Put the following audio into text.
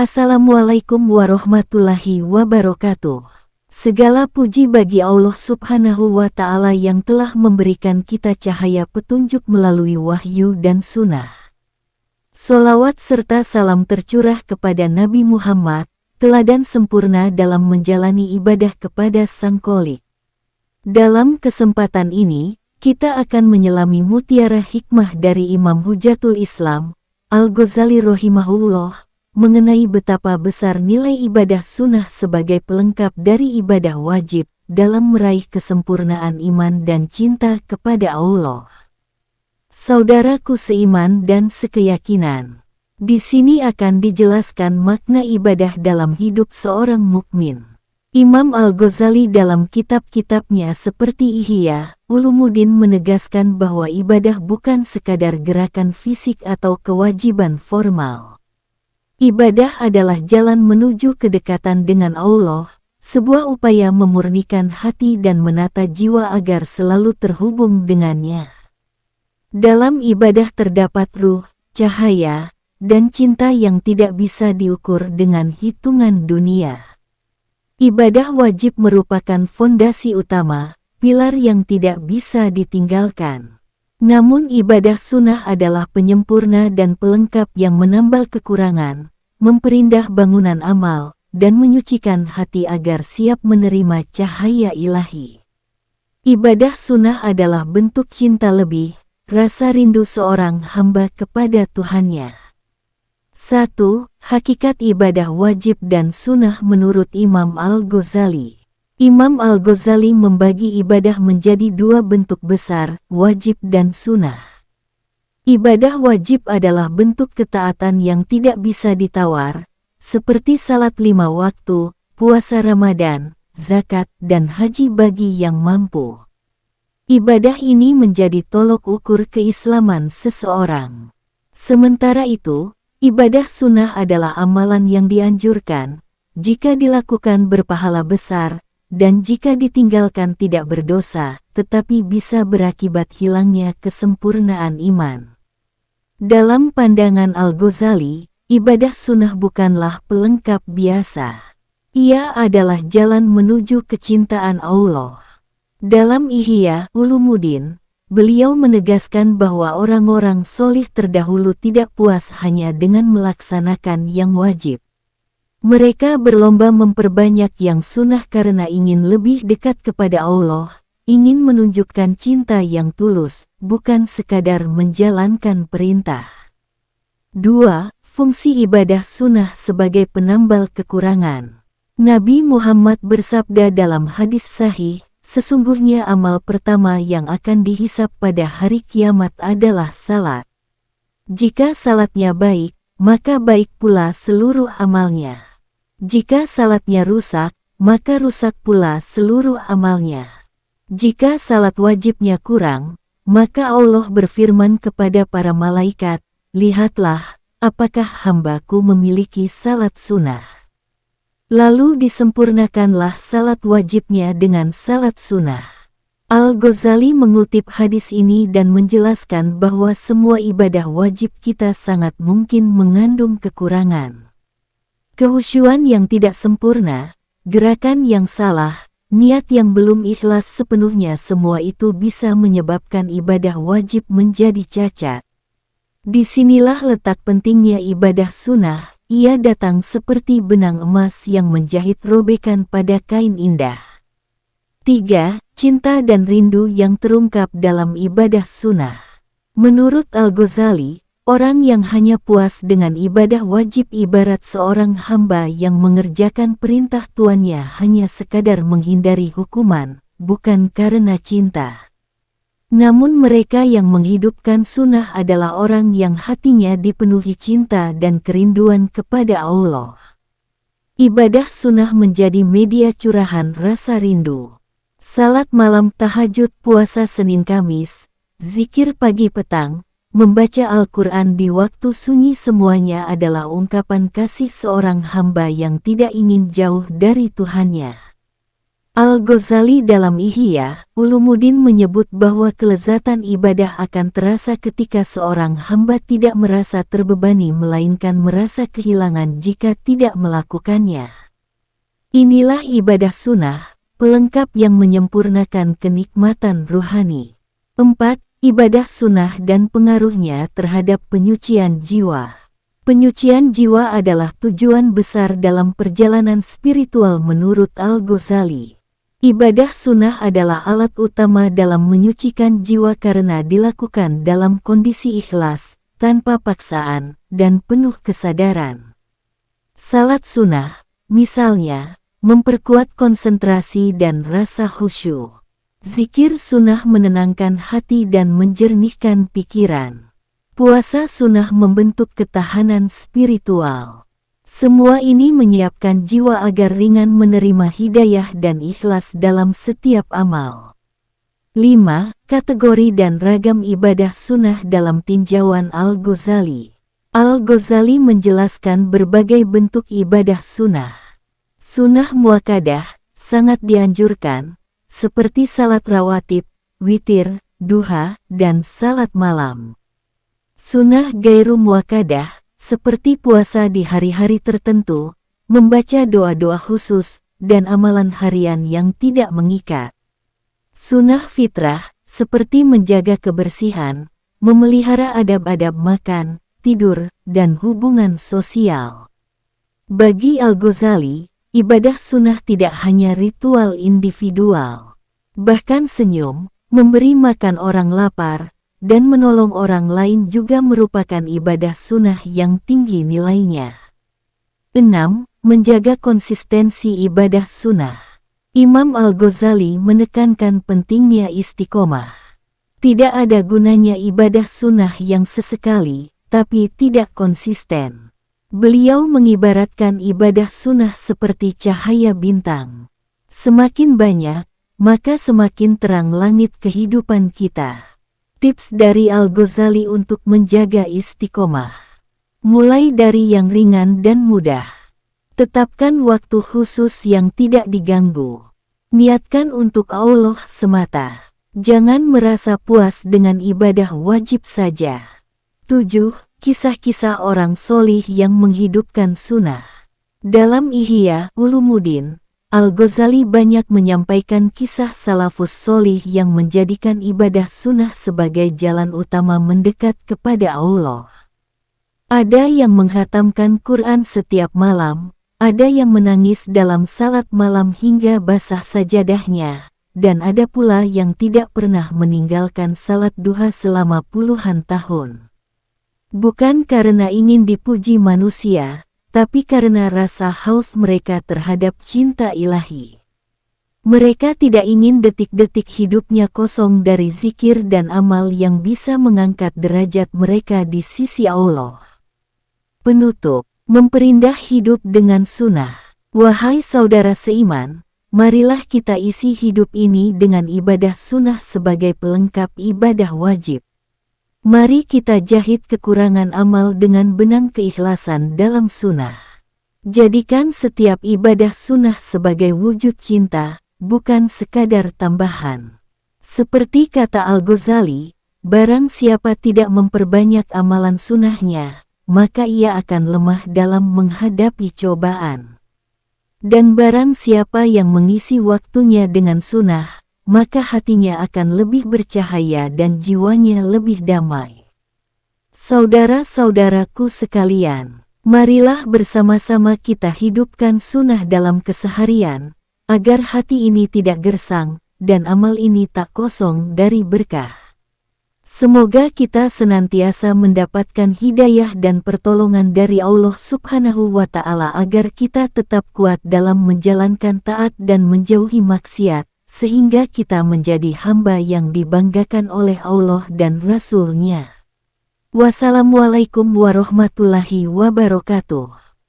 Assalamualaikum warahmatullahi wabarakatuh. Segala puji bagi Allah Subhanahu wa Ta'ala yang telah memberikan kita cahaya petunjuk melalui wahyu dan sunnah. Sholawat serta salam tercurah kepada Nabi Muhammad, teladan sempurna dalam menjalani ibadah kepada Sang Kholik. Dalam kesempatan ini, kita akan menyelami mutiara hikmah dari Imam Hujatul Islam, Al-Ghazali rahimahullah, mengenai betapa besar nilai ibadah sunnah sebagai pelengkap dari ibadah wajib dalam meraih kesempurnaan iman dan cinta kepada Allah. Saudaraku seiman dan sekeyakinan, di sini akan dijelaskan makna ibadah dalam hidup seorang mukmin. Imam Al-Ghazali dalam kitab-kitabnya seperti Ihya Ulumuddin menegaskan bahwa ibadah bukan sekadar gerakan fisik atau kewajiban formal. Ibadah adalah jalan menuju kedekatan dengan Allah, sebuah upaya memurnikan hati dan menata jiwa agar selalu terhubung dengannya. Dalam ibadah terdapat ruh, cahaya, dan cinta yang tidak bisa diukur dengan hitungan dunia. Ibadah wajib merupakan fondasi utama, pilar yang tidak bisa ditinggalkan. Namun ibadah sunnah adalah penyempurna dan pelengkap yang menambal kekurangan, memperindah bangunan amal, dan menyucikan hati agar siap menerima cahaya ilahi. Ibadah sunnah adalah bentuk cinta lebih, rasa rindu seorang hamba kepada Tuhannya. 1. Hakikat ibadah wajib dan sunnah menurut Imam Al-Ghazali. Imam Al-Ghazali membagi ibadah menjadi dua bentuk besar, wajib dan sunnah. Ibadah wajib adalah bentuk ketaatan yang tidak bisa ditawar, seperti salat 5 waktu, puasa Ramadan, zakat, dan haji bagi yang mampu. Ibadah ini menjadi tolok ukur keislaman seseorang. Sementara itu, ibadah sunnah adalah amalan yang dianjurkan, jika dilakukan berpahala besar, dan jika ditinggalkan tidak berdosa, tetapi bisa berakibat hilangnya kesempurnaan iman. Dalam pandangan Al-Ghazali, ibadah sunnah bukanlah pelengkap biasa. Ia adalah jalan menuju kecintaan Allah. Dalam Ihya Ulumuddin, beliau menegaskan bahwa orang-orang solih terdahulu tidak puas hanya dengan melaksanakan yang wajib. Mereka berlomba memperbanyak yang sunnah karena ingin lebih dekat kepada Allah, ingin menunjukkan cinta yang tulus, bukan sekadar menjalankan perintah. 2. Fungsi ibadah sunnah sebagai penambal kekurangan. Nabi Muhammad bersabda dalam hadis sahih, sesungguhnya amal pertama yang akan dihisab pada hari kiamat adalah salat. Jika salatnya baik, maka baik pula seluruh amalnya. Jika salatnya rusak, maka rusak pula seluruh amalnya. Jika salat wajibnya kurang, maka Allah berfirman kepada para malaikat, lihatlah, apakah hambaku memiliki salat sunnah. Lalu disempurnakanlah salat wajibnya dengan salat sunnah. Al-Ghazali mengutip hadis ini dan menjelaskan bahwa semua ibadah wajib kita sangat mungkin mengandung kekurangan. Kehusyuan yang tidak sempurna, gerakan yang salah, niat yang belum ikhlas sepenuhnya, semua itu bisa menyebabkan ibadah wajib menjadi cacat. Disinilah letak pentingnya ibadah sunnah, ia datang seperti benang emas yang menjahit robekan pada kain indah. 3. Cinta dan rindu yang terungkap dalam ibadah sunnah. Menurut Al-Ghazali, orang yang hanya puas dengan ibadah wajib ibarat seorang hamba yang mengerjakan perintah tuannya hanya sekadar menghindari hukuman, bukan karena cinta. Namun mereka yang menghidupkan sunnah adalah orang yang hatinya dipenuhi cinta dan kerinduan kepada Allah. Ibadah sunnah menjadi media curahan rasa rindu. Salat malam, tahajud, puasa Senin Kamis, zikir pagi petang, membaca Al-Quran di waktu sunyi, semuanya adalah ungkapan kasih seorang hamba yang tidak ingin jauh dari Tuhannya. Al-Ghazali dalam Ihya Ulumuddin menyebut bahwa kelezatan ibadah akan terasa ketika seorang hamba tidak merasa terbebani melainkan merasa kehilangan jika tidak melakukannya. Inilah ibadah sunnah, pelengkap yang menyempurnakan kenikmatan ruhani. 4. Ibadah sunnah dan pengaruhnya terhadap penyucian jiwa. Penyucian jiwa adalah tujuan besar dalam perjalanan spiritual menurut Al-Ghazali. Ibadah sunnah adalah alat utama dalam menyucikan jiwa karena dilakukan dalam kondisi ikhlas, tanpa paksaan, dan penuh kesadaran. Salat sunnah, misalnya, memperkuat konsentrasi dan rasa khusyuk. Zikir sunnah menenangkan hati dan menjernihkan pikiran. Puasa sunnah membentuk ketahanan spiritual. Semua ini menyiapkan jiwa agar ringan menerima hidayah dan ikhlas dalam setiap amal. 5. Kategori dan ragam ibadah sunnah dalam tinjauan Al-Ghazali. Al-Ghazali menjelaskan berbagai bentuk ibadah sunnah. Sunnah muakkadah sangat dianjurkan, seperti salat rawatib, witir, duha, dan salat malam. Sunnah gairu muakkadah seperti puasa di hari-hari tertentu, membaca doa-doa khusus, dan amalan harian yang tidak mengikat. Sunnah fitrah, seperti menjaga kebersihan, memelihara adab-adab makan, tidur, dan hubungan sosial. Bagi Al-Ghazali, ibadah sunnah tidak hanya ritual individual. Bahkan senyum, memberi makan orang lapar, dan menolong orang lain juga merupakan ibadah sunnah yang tinggi nilainya. 6. Menjaga konsistensi ibadah sunnah. Imam Al-Ghazali menekankan pentingnya istiqomah. Tidak ada gunanya ibadah sunnah yang sesekali, tapi tidak konsisten. Beliau mengibaratkan ibadah sunnah seperti cahaya bintang. Semakin banyak, maka semakin terang langit kehidupan kita. Tips dari Al-Ghazali untuk menjaga istiqomah. Mulai dari yang ringan dan mudah. Tetapkan waktu khusus yang tidak diganggu. Niatkan untuk Allah semata. Jangan merasa puas dengan ibadah wajib saja. 7. Kisah-kisah orang solih yang menghidupkan sunnah. Dalam Ihya Ulumuddin, Al-Ghazali banyak menyampaikan kisah salafus solih yang menjadikan ibadah sunnah sebagai jalan utama mendekat kepada Allah. Ada yang menghatamkan Quran setiap malam, ada yang menangis dalam salat malam hingga basah sajadahnya, dan ada pula yang tidak pernah meninggalkan salat duha selama puluhan tahun. Bukan karena ingin dipuji manusia, tapi karena rasa haus mereka terhadap cinta ilahi. Mereka tidak ingin detik-detik hidupnya kosong dari zikir dan amal yang bisa mengangkat derajat mereka di sisi Allah. Penutup, memperindah hidup dengan sunnah. Wahai saudara seiman, marilah kita isi hidup ini dengan ibadah sunnah sebagai pelengkap ibadah wajib. Mari kita jahit kekurangan amal dengan benang keikhlasan dalam sunnah. Jadikan setiap ibadah sunnah sebagai wujud cinta, bukan sekadar tambahan. Seperti kata Al-Ghazali, barang siapa tidak memperbanyak amalan sunnahnya, maka ia akan lemah dalam menghadapi cobaan. Dan barang siapa yang mengisi waktunya dengan sunnah, maka hatinya akan lebih bercahaya dan jiwanya lebih damai. Saudara-saudaraku sekalian, marilah bersama-sama kita hidupkan sunnah dalam keseharian, agar hati ini tidak gersang, dan amal ini tak kosong dari berkah. Semoga kita senantiasa mendapatkan hidayah dan pertolongan dari Allah Subhanahu wa Ta'ala agar kita tetap kuat dalam menjalankan taat dan menjauhi maksiat, sehingga kita menjadi hamba yang dibanggakan oleh Allah dan Rasul-Nya. Wassalamualaikum warahmatullahi wabarakatuh.